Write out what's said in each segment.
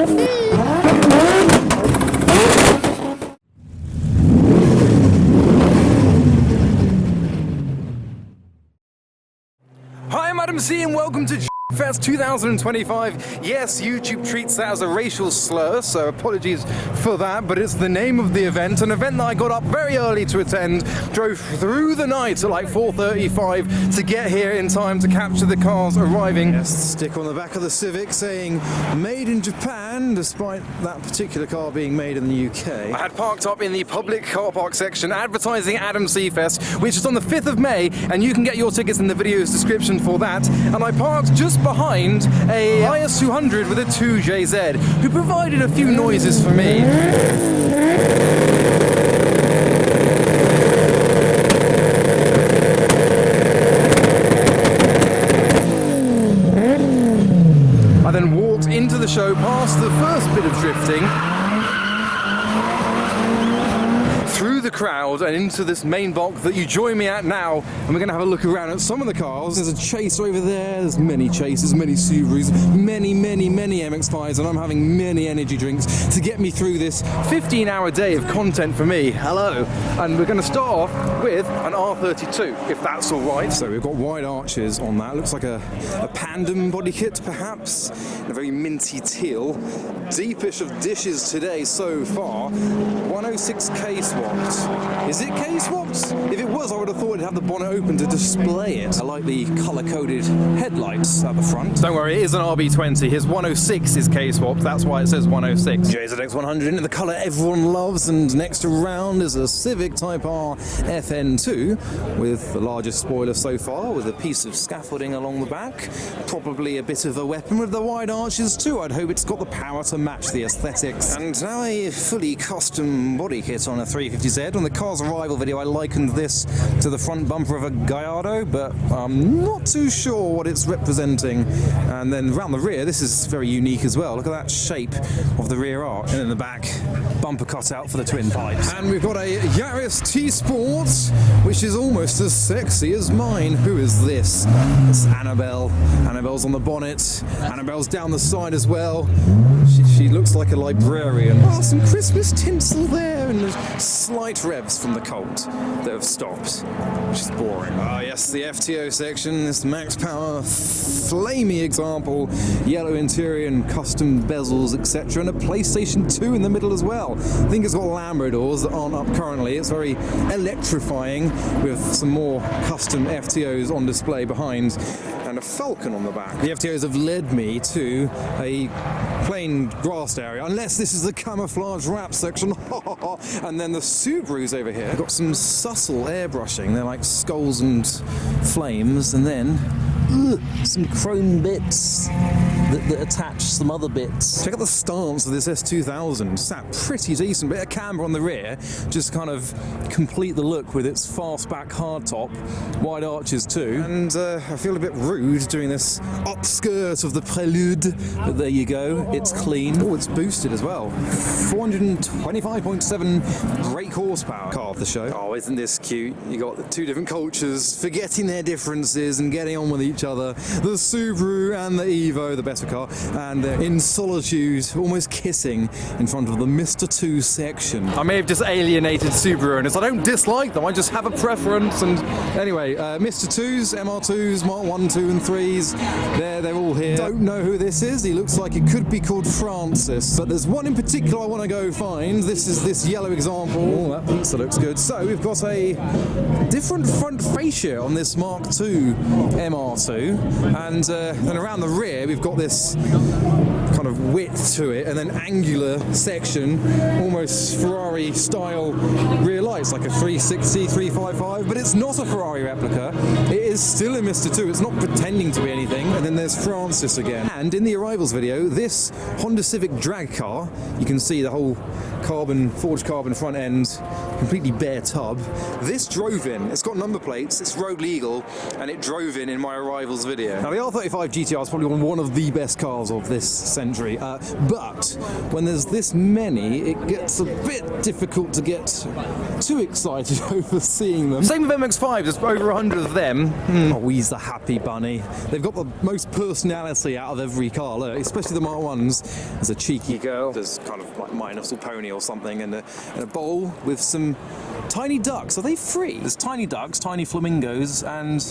Hi, I'm Adam C and welcome to JapFest 2025. Yes, YouTube treats that as a racial slur, so apologies for that, but it's the name of the event, an event that I got up very early to attend, drove through the night at like 4:35 to get here in time to capture the cars arriving. Yes, stick on the back of the Civic saying made in Japan, despite that particular car being made in the UK. I had parked up in the public car park section advertising Adam C Fest, which is on the 5th of May, and you can get your tickets in the video's description for that. And I parked just behind a IS200 with a 2JZ, who provided a few noises for me. I then walked into the show past the first bit of drifting, through the crowd and into this main block that you join me at now, and we're going to have a look around at some of the cars. There's a Chaser over there, there's many Chasers, many Subarus, many MX5s, and I'm having many energy drinks to get me through this 15-hour day of content for me. Hello. And we're going to start off with an R32, if that's alright. So we've got wide arches on that, looks like a Pandem body kit perhaps, in a very minty teal. Deepish of dishes today so far. 106K swapped. Is it K-swapped? If it was, I would have thought it'd have the bonnet open to display it. I like the colour-coded headlights at the front. Don't worry, it is an RB20. His 106 is K-swapped, that's why it says 106. JZX 100 in the colour everyone loves, and next around is a Civic Type R FN2 with the largest spoiler so far, with a piece of scaffolding along the back. Probably a bit of a weapon with the wide arches too. I'd hope it's got the power to match the aesthetics. And now a fully custom body kit on a 350Z. On the car's arrival video I likened this to the front bumper of a Gallardo, but I'm not too sure what it's representing. And then around the rear, this is very unique as well. Look at that shape of the rear arch. And in the back, bumper cutout for the twin pipes. And we've got a Yaris T-Sport, which is almost as sexy as mine. Who is this? It's Annabelle. Annabelle's on the bonnet. Annabelle's down the side as well. She looks like a librarian. Oh, some Christmas tinsel there, and slight revs from the Colt that have stopped, which is boring. Ah, yes, the FTO section, this max power, flamey example, yellow interior and custom bezels, etc., and a PlayStation 2 in the middle as well. I think it's got Lambo doors that aren't up currently. It's very electrifying, with some more custom FTOs on display behind, and a Falcon on the back. The FTOs have led me to a plain grassed area, unless this is the camouflage wrap section. And then the Subarus over here. They've got some subtle airbrushing. They're like skulls and flames, and then some chrome bits that attach some other bits. Check out the stance of this S2000. Sat pretty decent. Bit of camber on the rear, just kind of complete the look with its fastback hardtop, wide arches too. And I feel a bit rude doing this upskirt of the Prelude, but there you go. It's clean. Oh, it's boosted as well. 425.7 brake horsepower. Car of the show. Oh, isn't this cute? You got the two different cultures forgetting their differences and getting on with each other. The Subaru and the Evo, the better car, and in solitude, almost kissing in front of the Mr. 2 section. I may have just alienated Subaru owners. I don't dislike them, I just have a preference. And anyway, Mr. 2s, MR2s, Mark 1, 2 and 3s, they're all here. Don't know who this is. He looks like it could be called Francis, but there's one in particular I want to go find. This is this yellow example. Oh, that pizza looks good. So we've got a different front fascia on this Mark II MR2, and then around the rear we've got this kind of width to it, and then angular section, almost Ferrari style rear lights, like a 360, 355, but it's not a Ferrari replica. It is still a Mr. 2, it's not pretending to be anything. And then there's Francis again. And in the arrivals video, this Honda Civic drag car, you can see the whole forged carbon front end, completely bare tub. This drove in. It's got number plates, it's road legal, and it drove in my arrivals video. Now the R35 GTR is probably one of the best cars of this century. commentary. But when there's this many, it gets a bit difficult to get too excited over seeing them. Same with MX5, there's over 100 of them. Oh, he's the happy bunny. They've got the most personality out of every car, look, especially the Mark 1s. There's a cheeky girl, there's kind of like My Little Pony or something, and a bowl with some tiny ducks. Are they free? There's tiny ducks, tiny flamingos, and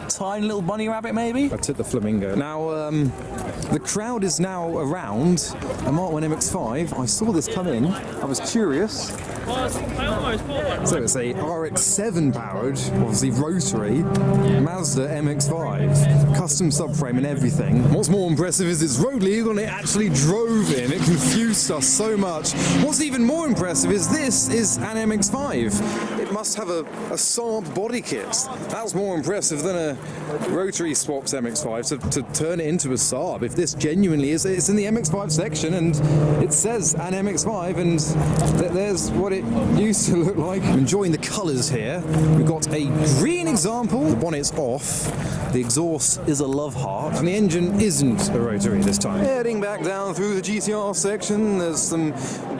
tiny little bunny rabbit maybe? I took the flamingo. Now, the crowd is now around a Mark 1 MX5. I saw this come in. I was curious. So it's a RX7 powered, obviously rotary, Mazda MX5. Custom subframe and everything. What's more impressive is it's road legal and it actually drove in. It confused us so much. What's even more impressive is this is an MX5. It must have a Saab body kit. That's more impressive than a rotary swaps MX5 to turn it into a Saab. If this genuinely is, it's in the MX5 section and it says an MX5 and there's what it used to look like. I'm enjoying the colours here. We've got a green example. The bonnet's off. The exhaust is a love heart. And the engine isn't a rotary this time. Heading back down through the GTR section, there's some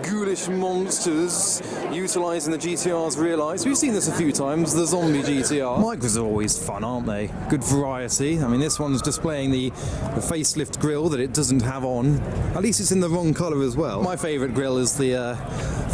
ghoulish monsters utilising the GTR's rear lights. We've seen this a few times, the zombie GTR. Micros are always fun, aren't they? Good variety. I mean, this one's displaying the facelift grille that it doesn't have on. At least it's in the wrong colour as well. My favourite grille is the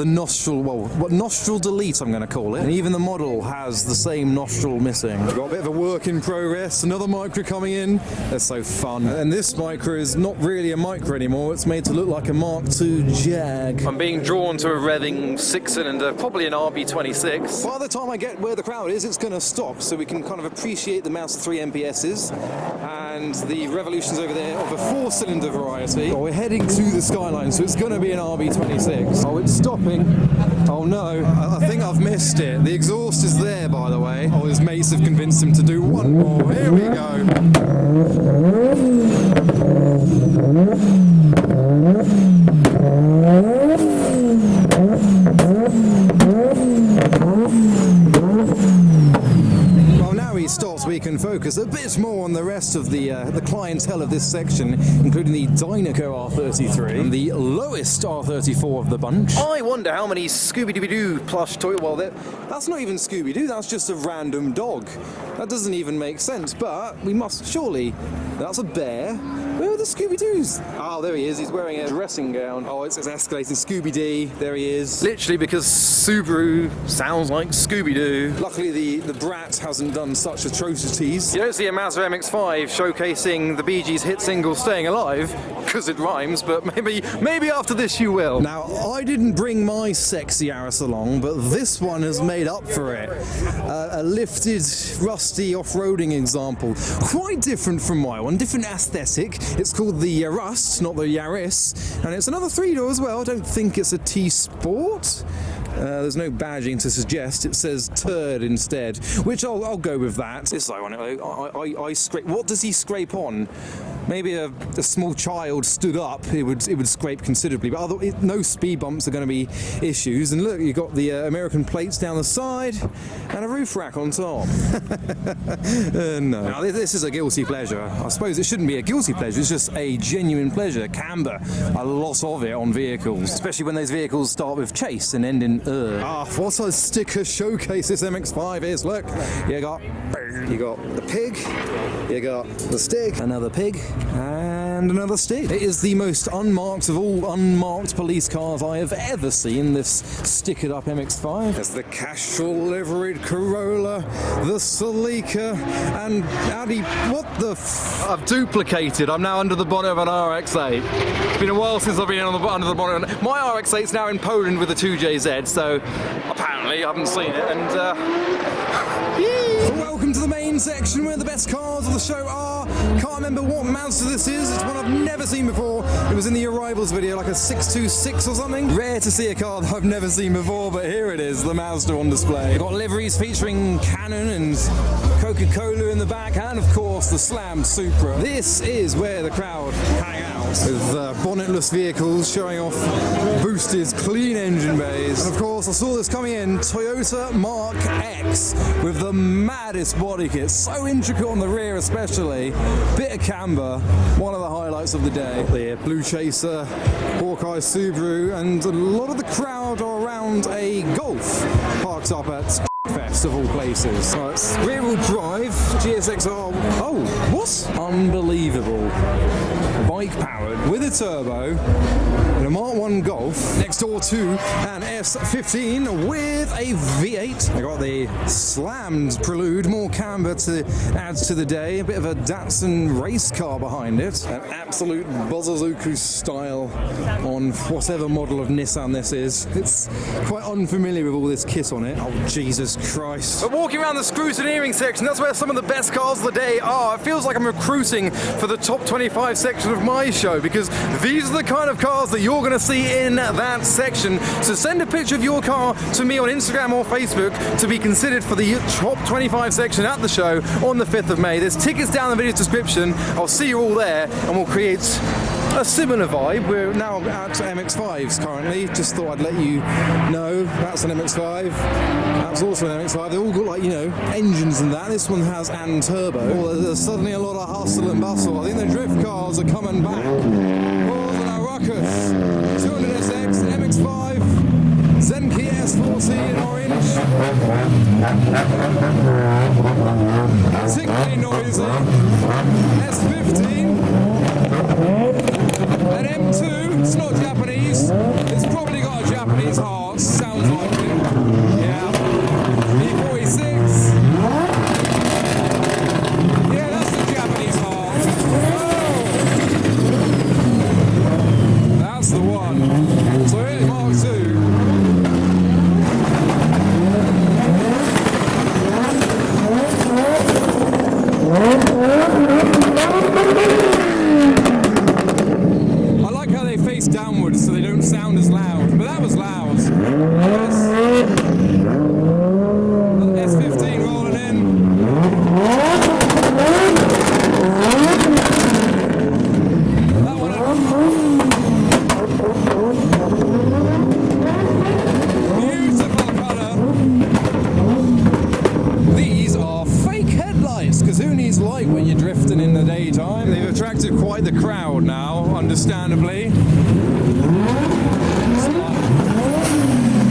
nostril, well, what nostril delete I'm going to call it. And even the model has the same nostril missing. We've got a bit of a work in progress. Another micro coming in. They're so fun. And this micro is not really a micro anymore. It's made to look like a Mark II Jag. I'm being drawn to a revving 6-cylinder, probably an RB26. By the time I get where the crowd is, it's going to stop, so we can kind of appreciate the Mazda 3 MPSs and the revolutions over there of a 4-cylinder variety. Oh, we're heading to the Skyline, so it's going to be an RB26. Oh, it's stopping. Oh no, I think I've missed it. The exhaust is there, by the way. Oh, his mates have convinced him to do one more. Here we go. Well, now he stops, we can focus a bit more on the rest of the clientele of this section, including the Dynaco R33 and the lowest R34 of the bunch. I wonder how many Scooby-Doo plush toy. Well, that's not even Scooby-Doo, that's just a random dog. That doesn't even make sense, but we must surely. That's a bear. Where are the Scooby-Doos? Oh, there he is. He's wearing a dressing gown. Oh, it's escalating. Scooby-Dee. There he is. Literally because Subaru sounds like Scooby-Doo. Luckily, the Brat hasn't done such atrocities. You don't see a Mazda MX-5 showcasing the Bee Gees' hit single "Staying Alive" because it rhymes, but maybe after this you will. Now, I didn't bring my sexy Yaris along, but this one has made up for it. A lifted, rusty off-roading example. Quite different from my one. Different aesthetic. It's called the Yaris, not the Yaris, and it's another 3-door as well. I don't think it's a T-Sport. There's no badging to suggest. It says turd instead, which I'll go with that. This is ironic. I scrape. What does he scrape on? Maybe a small child stood up, it would scrape considerably, but no speed bumps are going to be issues. And look, you've got the American plates down the side and a roof rack on top. No. Now, this is a guilty pleasure. I suppose it shouldn't be a guilty pleasure, it's just a genuine pleasure. Camber, a lot of it on vehicles, especially when those vehicles start with chase and end in Ah, what a sticker showcase this MX5 is. Look, you got the pig, you got the stick, another pig, and another stick. It is the most unmarked of all unmarked police cars I have ever seen, this stickered up MX5. There's the Castrol liveried Corolla, the Celica, and Audi. What the I've duplicated. I'm now under the bonnet of an RX8. It's been a while since I've been under the bonnet. My RX8's now in Poland with a 2JZ, so apparently I haven't seen it. And welcome to the main section where the best cars of the show are. Can't remember what Mazda this is. It's one I've never seen before. It was in the Arrivals video, like a 626 or something. Rare to see a car that I've never seen before, but here it is, the Mazda on display. We've got liveries featuring Canon and Coca-Cola in the back, and of course the slammed Supra. This is where the crowd hang out. with bonnetless vehicles showing off boosted, clean engine bays. And of course, I saw this coming in, Toyota Mark X with the maddest body kit, so intricate on the rear especially, bit of camber, one of the highlights of the day. The Blue Chaser, Hawkeye Subaru, and a lot of the crowd are around a Golf parked up at JapFest of all places. So it's rear-wheel drive, GSXR. Oh, what? Unbelievable. Bike powered with a turbo and a Mark 1 Golf next door to an S15 with a V8. I got the slammed Prelude, more camber to add to the day, a bit of a Datsun race car behind it, an absolute Bozozoku style on whatever model of Nissan this is. It's quite unfamiliar with all this kit on it. Oh Jesus Christ. But walking around the scrutineering section, that's where some of the best cars of the day are. It feels like I'm recruiting for the top 25 section of my show, because these are the kind of cars that you're going to see in that section. So send a picture of your car to me on Instagram or Facebook to be considered for the top 25 section at the show on the 5th of May. There's tickets down in the video description. I'll see you all there and we'll create a similar vibe. We're now at MX5s currently. Just thought I'd let you know that's an MX5. That's also an MX5. They all got, like, you know, engines and that. This one has and turbo. Oh, there's suddenly a lot of hustle and bustle. I think the drift cars are coming back. Balls and our Ruckus. 200SX, MX5, Zenki S14 in orange. Particularly noisy. S15. An M2, it's not Japanese, it's probably got a Japanese heart, sounds like it. Yeah. E46. Yeah, that's the Japanese heart. Oh. That's the one. So here's Mark 2. Downwards so they don't sound as loud, but that was loud. S15 rolling in. That one. Beautiful colour. These are fake headlights, because who needs light when you're drifting in the daytime? They've attracted quite the crowd now, understandably.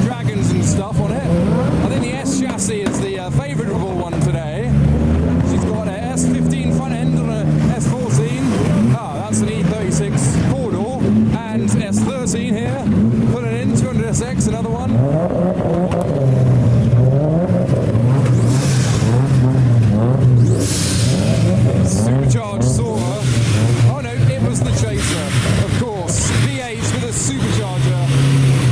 Dragons and stuff on it. I think the S chassis is the favourable one today. She's got an S15 front end and a S14. Ah, that's an E36 four-door. And S13 here. Put it in, 200SX, another one. Supercharged Sora. Oh no, it was the Chaser. Of course, V8 with a supercharger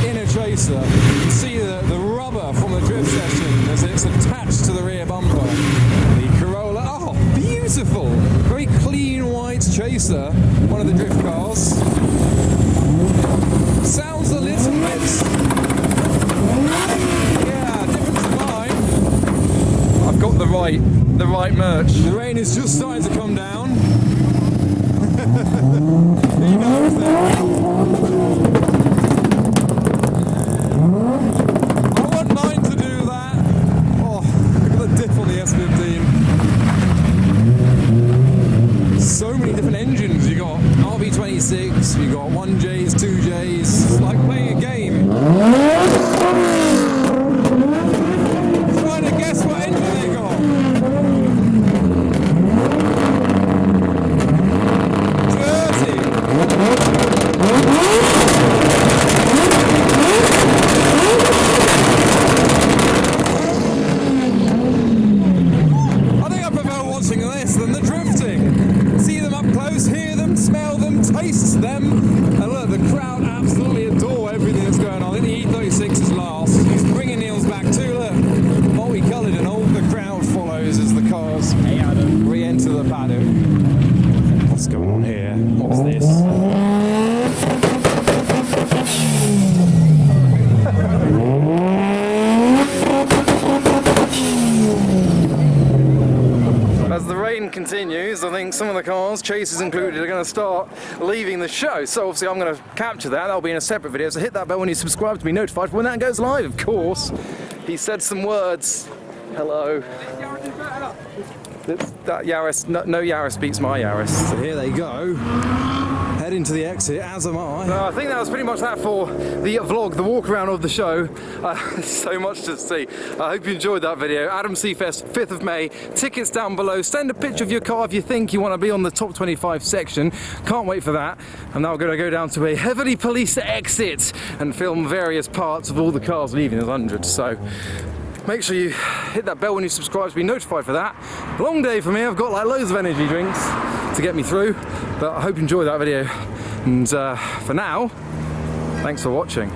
in a Chaser. You can see the rubber from the drift session as it's attached to the rear bumper. The Corolla, oh, beautiful! Very clean white Chaser, one of the drift cars. Sounds a little bit, yeah, different to mine. I've got the right merch. The rain is just starting to come down. He knows that. I want mine to do that. Oh, look at the diff on the S15. So many different engines. You got RB26, you got 1Js, 2Js. It's like playing a game. Trying to guess what engine they got. I think I prefer watching this than the drifting. See them up close, hear them, smell them, taste them. And look, the crowd absolutely adore everything that's going on. I think the E36 is last. He's bringing Niels back too, look. Multicoloured, and all the crowd follows as the cars re-enter the paddock. What's going on here? What's this? As the rain continues, I think think some of the cars, chasers included, are going to start leaving the show. So obviously I'm going to capture that. That'll be in a separate video. So hit that bell when you subscribe to be notified for when that goes live, of course. He said some words. Hello. That Yaris, no Yaris beats my Yaris. So here they go. Heading to the exit, as am I. I think that was pretty much that for the vlog, the walk around of the show. So much to see. I hope you enjoyed that video. Adam Seafest, 5th of May. Tickets down below. Send a picture of your car if you think you want to be on the top 25 section. Can't wait for that. I'm now going to go down to a heavily policed exit and film various parts of all the cars leaving as hundreds. So make sure you hit that bell when you subscribe to be notified for that. Long day for me. I've got like loads of energy drinks to get me through, but I hope you enjoyed that video. And for now, thanks for watching.